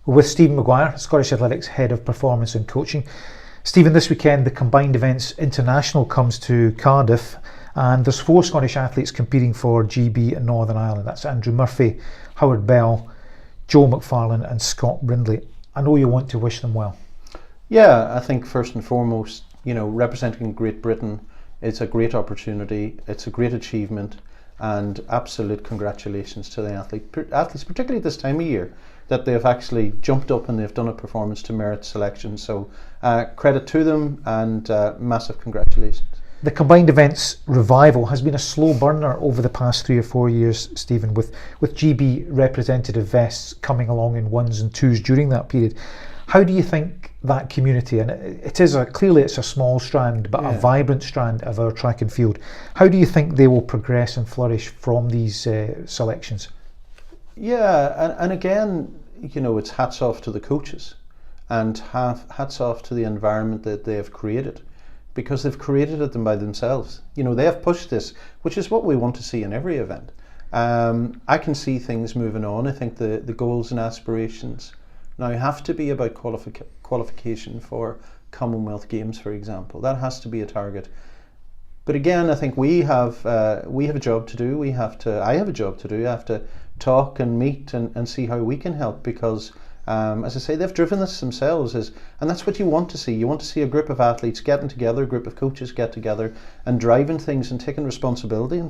We're with Stephen Maguire, Scottish Athletics Head of Performance and Coaching. Stephen, this weekend the Combined Events International comes to Cardiff, and there's 4 Scottish athletes competing for GB in Northern Ireland. That's Andrew Murphy, Howard Bell, Joel McFarlane and Scott Brindley. I know you want to wish them well. Yeah, I think first and foremost, representing Great Britain, it's a great opportunity, it's a great achievement, and absolute congratulations to the athletes, particularly this time of year, that they've actually jumped up and they've done a performance to merit selection. So credit to them, and massive congratulations. The Combined Events revival has been a slow burner over the past 3 or 4 years, Stephen, with GB representative vests coming along in 1s and 2s during that period. How do you think that community, and clearly it's a small strand, but a vibrant strand of our track and field, how do you think they will progress and flourish from these selections? Yeah, and again, it's hats off to the coaches, and hats off to the environment that they have created, because they've created it by themselves. They have pushed this, which is what we want to see in every event. I can see things moving on. I think the goals and aspirations now have to be about qualification for Commonwealth Games, for example. That has to be a target. But again, I think we have a job to do. I have a job to do. I have to talk and meet and see how we can help, because as I say, they've driven this themselves, and that's what you want to see. You want to see a group of athletes getting together, a group of coaches get together and driving things and taking responsibility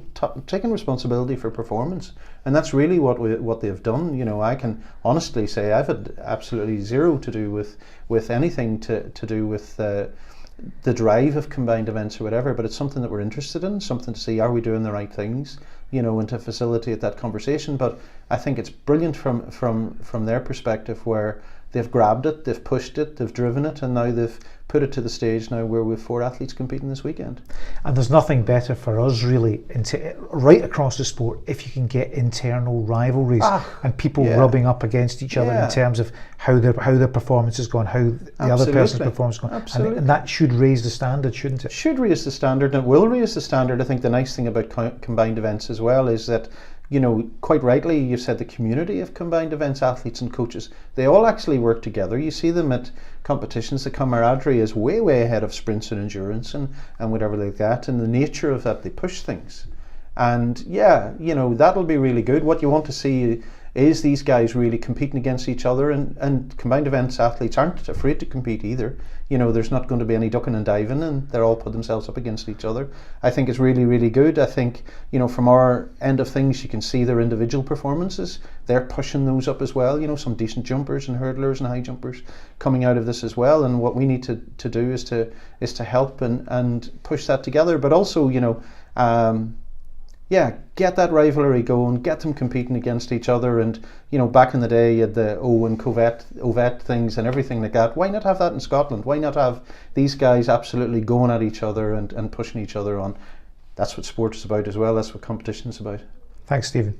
for performance. And that's really what they've done. I can honestly say I've had absolutely zero to do with anything to do with the drive of combined events or whatever, but it's something that we're interested in, something to see, are we doing the right things, and to facilitate that conversation. But I think it's brilliant from their perspective, where they've grabbed it, they've pushed it, they've driven it, and now they've put it to the stage now where we've 4 athletes competing this weekend. And there's nothing better for us really, right across the sport, if you can get internal rivalries and people rubbing up against each other in terms of how their performance is going, how the other person's performance is going. Absolutely. And that should raise the standard, shouldn't it? Should raise the standard, and it will raise the standard. I think the nice thing about combined events as well is that, quite rightly, you've said the community of combined events athletes and coaches, they all actually work together. You see them at competitions. The camaraderie is way ahead of sprints and endurance and whatever like that, and the nature of that, they push things. And that'll be really good. What you want to see is these guys really competing against each other, and combined events athletes aren't afraid to compete either. There's not going to be any ducking and diving, and they're all put themselves up against each other. I think it's really good. I think, from our end of things, you can see their individual performances. They're pushing those up as well. Some decent jumpers and hurdlers and high jumpers coming out of this as well. And what we need to do is to help and push that together. But also, get that rivalry going, get them competing against each other. And back in the day, you had the Owen Ovett things and everything like that. Why not have that in Scotland? Why not have these guys absolutely going at each other and pushing each other on? That's what sport is about as well. That's what competition is about. Thanks, Stephen.